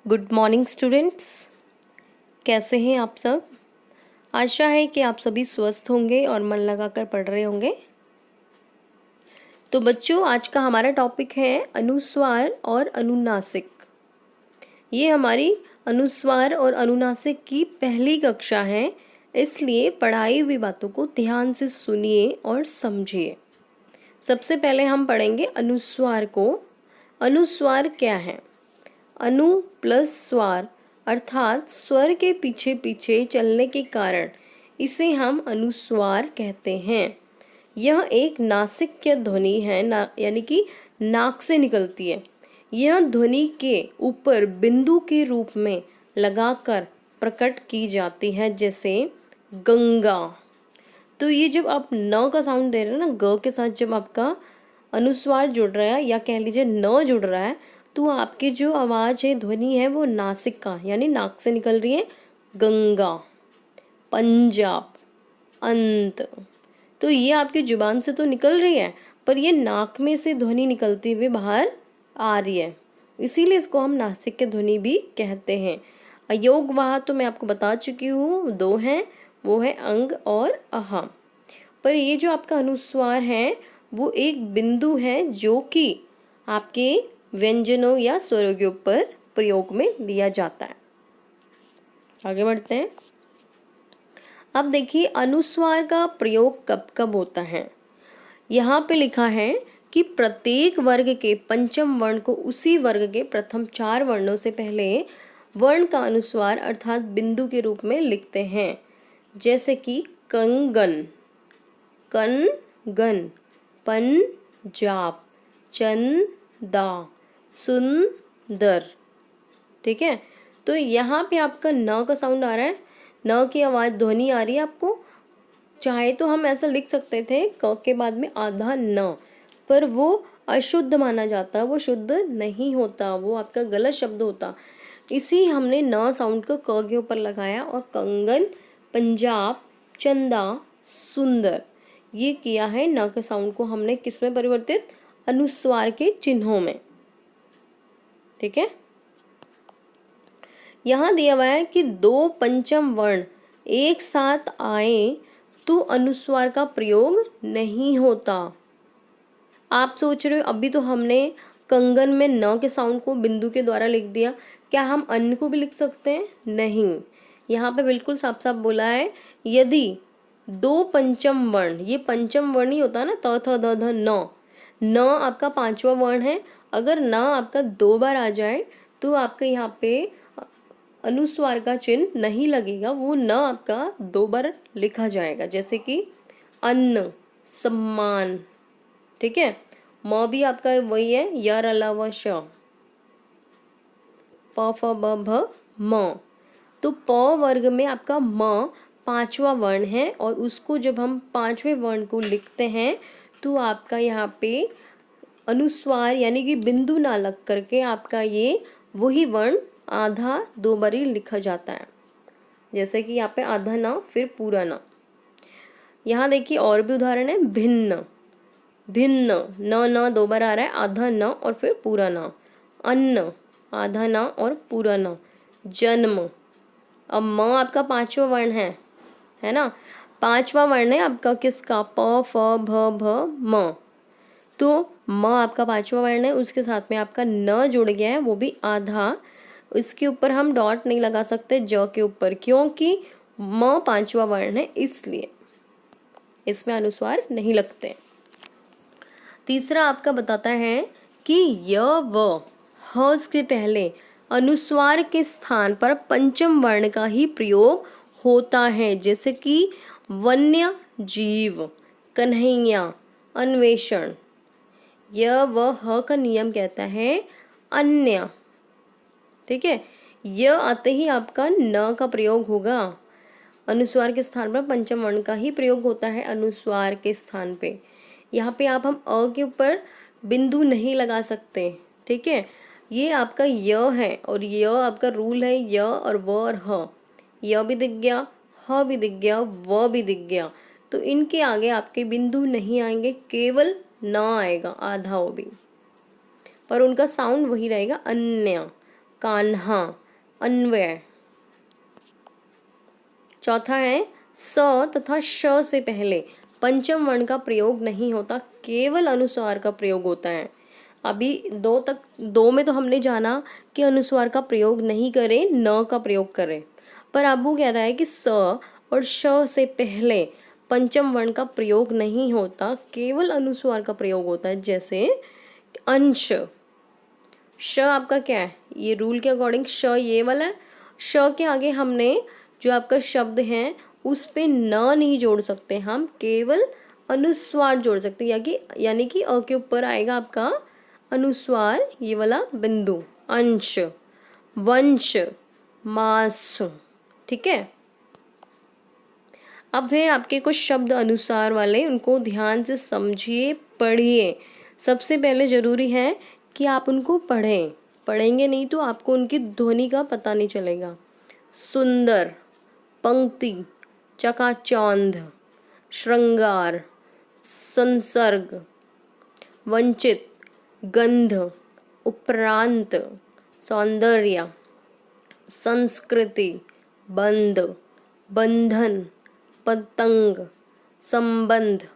Good morning students. कैसे हैं आप सब? आशा है कि आप सभी स्वस्थ होंगे और मन लगाकर पढ़ रहे होंगे। तो बच्चों, आज का हमारा टॉपिक है अनुस्वार और अनुनासिक। ये हमारी अनुस्वार और अनुनासिक की पहली कक्षा है, इसलिए पढ़ाई हुई बातों को ध्यान से सुनिए और समझिए। सबसे पहले हम पढ़ेंगे अनुस्वार को। अनुस्वार क्या है? अनु प्लस स्वर अर्थात स्वर के पीछे पीछे चलने के कारण इसे हम अनुस्वार कहते हैं। यह एक नासिक्य ध्वनि है, यानी कि नाक से निकलती है। यह ध्वनि के ऊपर बिंदु के रूप में लगाकर प्रकट की जाती है, जैसे गंगा। तो ये जब आप न का साउंड दे रहे हो ना, ग के साथ जब आपका अनुस्वार जुड़ रहा है या कह लीजिए न जुड़ रहा है, तो आपकी जो आवाज़ है, ध्वनि है, वो नासिक का यानी नाक से निकल रही है। गंगा, पंजाब, अंत। तो ये आपकी जुबान से तो निकल रही है, पर ये नाक में से ध्वनि निकलती हुई बाहर आ रही है, इसीलिए इसको हम नासिक की ध्वनि भी कहते हैं। अयोगवाह तो मैं आपको बता चुकी हूँ, दो हैं, वो है अंग और अह। पर ये जो आपका अनुस्वार है वो एक बिंदु है जो कि आपके व्यंजनों या स्वरों के ऊपर प्रयोग में लिया जाता है। आगे बढ़ते हैं। अब देखिए अनुस्वार का प्रयोग कब कब होता है। यहाँ पे लिखा है कि प्रत्येक वर्ग के पंचम वर्ण को उसी वर्ग के प्रथम 4 वर्णों से पहले वर्ण का अनुस्वार अर्थात बिंदु के रूप में लिखते हैं, जैसे कि कंगन, कनगन, पंजाब, चंदा, सुंदर। ठीक है, तो यहाँ पे आपका न का साउंड आ रहा है, न की आवाज़ ध्वनि आ रही है आपको। चाहे तो हम ऐसा लिख सकते थे क के बाद में आधा न, पर वो अशुद्ध माना जाता, वो शुद्ध नहीं होता, वो आपका गलत शब्द होता। इसी हमने न साउंड को क के ऊपर लगाया और कंगन, पंजाब, चंदा, सुंदर ये किया है। न के साउंड को हमने किस में परिवर्तित? अनुस्वार के चिन्हों में। ठीक है, यहाँ दिया हुआ है कि 2 पंचम वर्ण एक साथ आए तो अनुस्वार का प्रयोग नहीं होता। आप सोच रहे हो अभी तो हमने कंगन में न के साउंड को बिंदु के द्वारा लिख दिया, क्या हम अन्न को भी लिख सकते हैं? नहीं, यहाँ पे बिल्कुल साफ साफ बोला है यदि 2 पंचम वर्ण, ये पंचम वर्ण ही होता है ना, त थ द ध न, न आपका 5वां वर्ण है। अगर न आपका 2 बार आ जाए तो आपका यहाँ पे अनुस्वार का चिन्ह नहीं लगेगा, वो न आपका 2 बार लिखा जाएगा, जैसे कि अन्न, सम्मान। ठीक है, म भी आपका वही है, यर अलावा श, प फ ब भ म। तो प वर्ग में आपका म 5वां वर्ण है और उसको जब हम 5वें वर्ण को लिखते हैं तो आपका यहाँ पे अनुस्वार यानी कि बिंदु ना लग करके आपका ये वही वर्ण आधा 2 बार ही लिखा जाता है, जैसे कि यहाँ पे आधा ना फिर पूरा ना। यहाँ देखिए और भी उदाहरण है, भिन्न, भिन्न, न 2 बार आ रहा है, आधा न और फिर पूरा न। अन्न, आधा न और पूरा न। जन्म, अब म आपका 5वां वर्ण है ना, 5वां वर्ण है आपका किसका? प फ भ भ म। तो म आपका 5वां वर्ण है, उसके साथ में आपका न जुड़ गया है, वो भी आधा। इसके ऊपर हम डॉट नहीं लगा सकते ज के ऊपर, क्योंकि म 5वां वर्ण है, इसलिए इसमें अनुस्वार नहीं लगते। तीसरा आपका बताता है कि य व ह के पहले अनुस्वार के स्थान पर पंचम वर्ण का ही प्रयोग होता है, जैसे कि वन्य जीव, कन्हैया, अन्वेषण। य व ह का नियम कहता है अन्य। ठीक है, य आते ही आपका न का प्रयोग होगा। अनुस्वार के स्थान पर पंचम वर्ण का ही प्रयोग होता है अनुस्वार के स्थान पे। यहाँ पे आप हम अ के ऊपर बिंदु नहीं लगा सकते। ठीक है, ये आपका य है और य आपका रूल है य और व और ह। य भी दिख गया, ह भी दिख गया, व भी दिख गया, तो इनके आगे आपके बिंदु नहीं आएंगे, केवल न आएगा आधा, वो भी, पर उनका साउंड वही रहेगा अन्य। कान्हा, अन्वय। चौथा है स तथा श से पहले पंचम वर्ण का प्रयोग नहीं होता, केवल अनुस्वार का प्रयोग होता है। अभी दो में तो हमने जाना कि अनुस्वार का प्रयोग नहीं करें, न का प्रयोग करें, पर अब वो कह रहा है कि स और श से पहले पंचम वर्ण का प्रयोग नहीं होता, केवल अनुस्वार का प्रयोग होता है। जैसे अंश, श आपका क्या है, ये रूल के अकॉर्डिंग श ये वाला है। श के आगे हमने जो आपका शब्द है उस पे न नहीं जोड़ सकते, हम केवल अनुस्वार जोड़ सकते हैं, यानी कि अ के ऊपर आएगा आपका अनुस्वार, ये वाला बिंदु। अंश, वंश, मास। ठीक है, अब है आपके कुछ शब्द अनुसार वाले, उनको ध्यान से समझिए, पढ़िए। सबसे पहले जरूरी है कि आप उनको पढ़ें, पढ़ेंगे नहीं तो आपको उनकी ध्वनि का पता नहीं चलेगा। सुंदर, पंक्ति, चकाचौंध, श्रृंगार, संसर्ग, वंचित, गंध, उपरांत, सौंदर्य, संस्कृति, बंध, बंधन, पतंग, संबंध,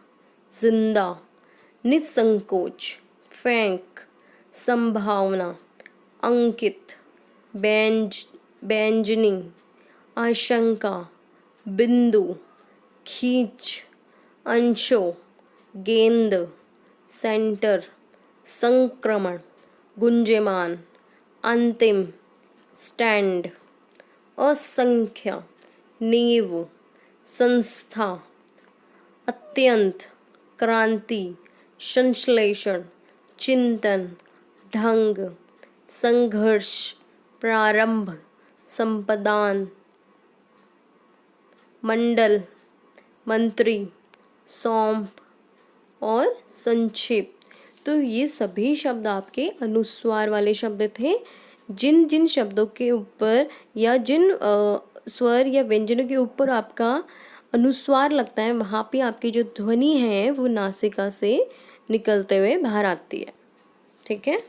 जिंदा, निसंकोच, फेंक, संभावना, अंकित, बैंजनी, आशंका, बिंदु, खींच, अंशो, गेंद, सेंटर, संक्रमण, गुंजयमान, अंतिम, स्टैंड, असंख्य, नींव, संस्था, अत्यंत, क्रांति, संश्लेषण, चिंतन, ढंग, संघर्ष, प्रारंभ, संपदान, मंडल, मंत्री, सौंप और संक्षिप्त। तो ये सभी शब्द आपके अनुस्वार वाले शब्द थे। जिन जिन शब्दों के ऊपर या जिन स्वर या व्यंजनों के ऊपर आपका अनुस्वार लगता है, वहाँ पे आपकी जो ध्वनि है वो नासिका से निकलते हुए बाहर आती है। ठीक है,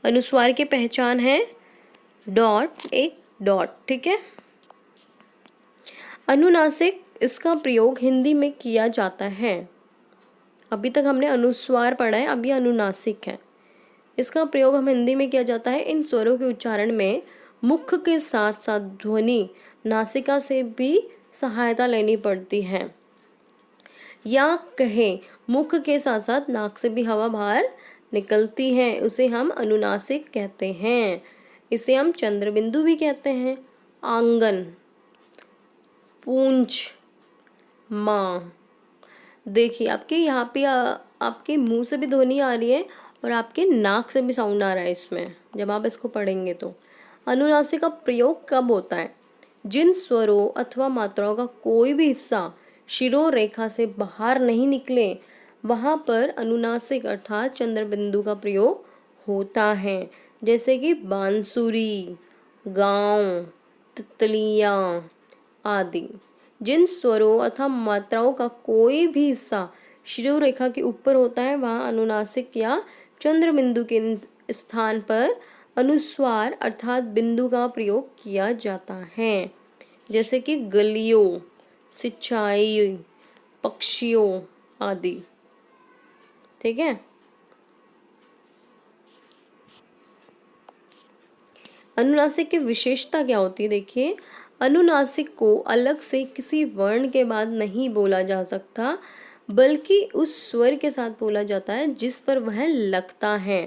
अनुस्वार की पहचान है डॉट, एक डॉट। ठीक है, अनुनासिक, इसका प्रयोग हिंदी में किया जाता है। अभी तक हमने अनुस्वार पढ़ा है, अभी अनुनासिक है। इसका प्रयोग हम हिंदी में किया जाता है इन स्वरों के उच्चारण में मुख के साथ साथ ध्वनि नासिका से भी सहायता लेनी पड़ती है, या कहें मुख के साथ साथ नाक से भी हवा बाहर निकलती है, उसे हम अनुनासिक कहते हैं। इसे हम चंद्रबिंदु भी कहते हैं। आंगन, पूंछ, माँ। देखिए आपके यहाँ पे आपके मुंह से भी ध्वनि आ रही है और आपके नाक से भी साउंड आ रहा है इसमें, जब आप इसको पढ़ेंगे तो। अनुनासिक का प्रयोग कब होता है? जिन स्वरों अथवा मात्राओं का कोई भी हिस्सा शिरो रेखा से बाहर नहीं निकले, वहाँ पर अनुनासिक अर्थात चंद्रबिंदु का प्रयोग होता है। जैसे कि बांसुरी, गांव, तितलियाँ आदि। जिन स्वरों अथवा मात्राओं का कोई भी हिस्सा शिरो रेखा के ऊपर होता है, वहाँ अनुनासिक या चंद्रबिंदु के स्थान पर अनुस्वार अर्थात बिंदु का प्रयोग किया जाता है। जैसे कि गलियों, सिंचाई, पक्षियों आदि। ठीक है, अनुनासिक की विशेषता क्या होती है? देखिए, अनुनासिक को अलग से किसी वर्ण के बाद नहीं बोला जा सकता, बल्कि उस स्वर के साथ बोला जाता है जिस पर वह लगता है।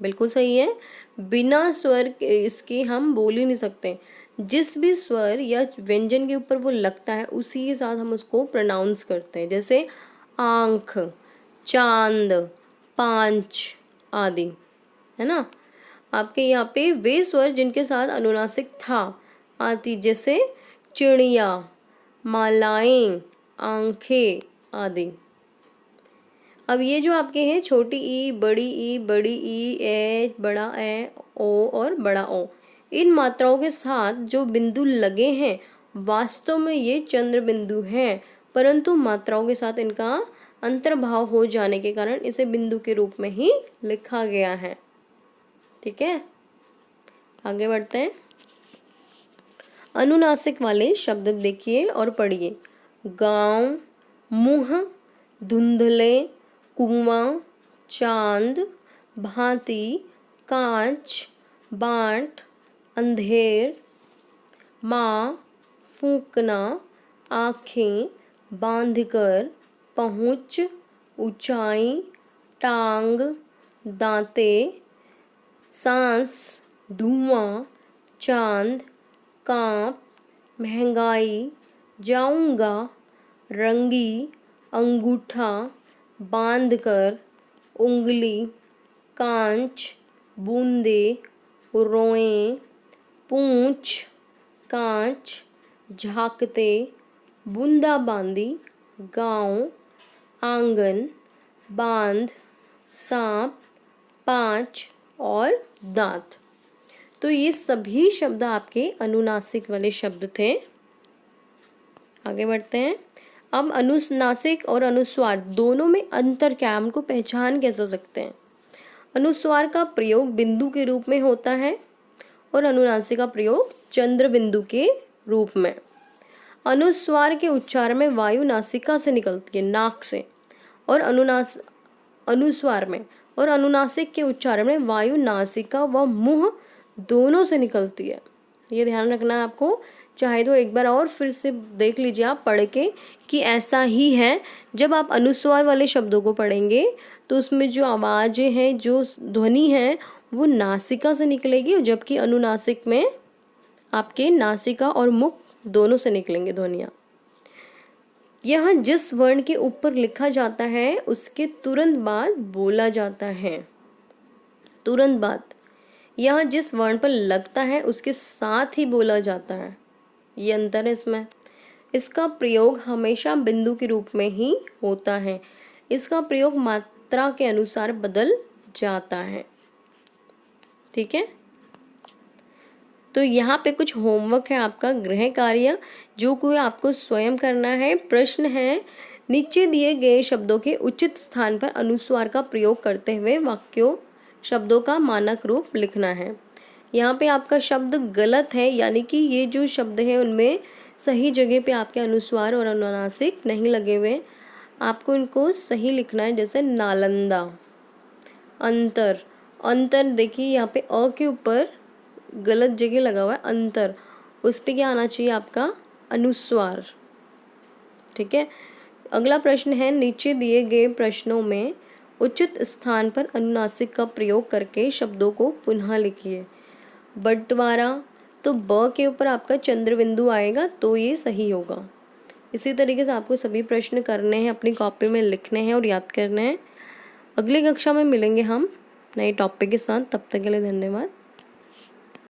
बिल्कुल सही है, बिना स्वर के इसके हम बोल ही नहीं सकते। जिस भी स्वर या व्यंजन के ऊपर वो लगता है उसी के साथ हम उसको प्रोनाउंस करते हैं। जैसे आंख, चांद, पांच आदि, है ना। आपके यहाँ पे वे स्वर जिनके साथ अनुनासिक था आती, जैसे चिड़िया, मालाएं, आंखें आदि। अब ये जो आपके हैं छोटी ई, बड़ी ई, ए, बड़ा ए, ओ और बड़ा ओ, इन मात्राओं के साथ जो बिंदु लगे हैं वास्तव में ये चंद्र बिंदु हैं, परंतु मात्राओं के साथ इनका अंतर्भाव हो जाने के कारण इसे बिंदु के रूप में ही लिखा गया है। ठीक है, आगे बढ़ते हैं। अनुनासिक वाले शब्द देखिए और पढ़िए। गांव, मुँह, धुंधले, कुआं, चांद, भांति, कांच, बांट, अंधेर, माँ, फूंकना, आँखें, बांधकर, पहुँच, ऊंचाई, टांग, दांते, सांस, धुआं, चांद, कांप, महंगाई, जाऊंगा, रंगी, अंगूठा, बांधकर, उंगली, कांच, बूंदे, रोएं, पूंछ, कांच, झांकते, बूंदाबांदी, गांव, आंगन, बांध, सांप, पाँच और दांत। तो ये सभी शब्द आपके अनुनासिक वाले शब्द थे। आगे बढ़ते हैं। अब अनुनासिक और अनुस्वार दोनों में अंतर क्या है, हमको पहचान कैसे सकते हैं। अनुस्वार का प्रयोग बिंदु के रूप में होता है और अनुनासिक का प्रयोग चंद्र बिंदु के रूप में। अनुस्वार के उच्चारण में वायु नासिका से निकलती है, नाक से, और अनुस्वार में और अनुनासिक के उच्चारण में वायु नासिका व मुंह दोनों से निकलती है। ये ध्यान रखना है आपको। चाहे तो एक बार और फिर से देख लीजिए आप पढ़ के कि ऐसा ही है। जब आप अनुस्वार वाले शब्दों को पढ़ेंगे तो उसमें जो आवाज़ें हैं, जो ध्वनि है, वो नासिका से निकलेगी, जबकि अनुनासिक में आपके नासिका और मुख दोनों से निकलेंगे ध्वनियाँ। यह जिस वर्ण के ऊपर लिखा जाता है उसके तुरंत बाद बोला जाता है। तुरंत बाद। यह जिस वर्ण पर लगता है उसके साथ ही बोला जाता है। ये अंतर है इसमें। इसका प्रयोग हमेशा बिंदु के रूप में ही होता है। इसका प्रयोग मात्रा के अनुसार बदल जाता है। ठीक है। तो यहाँ पे कुछ होमवर्क है आपका, गृह कार्य, जो कोई आपको स्वयं करना है। प्रश्न है, नीचे दिए गए शब्दों के उचित स्थान पर अनुस्वार का प्रयोग करते हुए वाक्यों शब्दों का मानक रूप लिखना है। यहाँ पे आपका शब्द गलत है, यानी कि ये जो शब्द हैं उनमें सही जगह पे आपके अनुस्वार और अनुनासिक नहीं लगे हुए। आपको इनको सही लिखना है। जैसे नालंदा, अंतर। अंतर देखिए यहाँ पे अ के ऊपर गलत जगह लगा हुआ है, अंतर। उस पे क्या आना चाहिए आपका, अनुस्वार। ठीक है। अगला प्रश्न है, नीचे दिए गए प्रश्नों में उचित स्थान पर अनुनासिक का प्रयोग करके शब्दों को पुनः लिखिए। बंटवारा, तो ब के ऊपर आपका चंद्र बिंदु आएगा तो ये सही होगा। इसी तरीके से आपको सभी प्रश्न करने हैं, अपनी कॉपी में लिखने हैं और याद करने हैं। अगली कक्षा में मिलेंगे हम नए टॉपिक के साथ। तब तक के लिए धन्यवाद।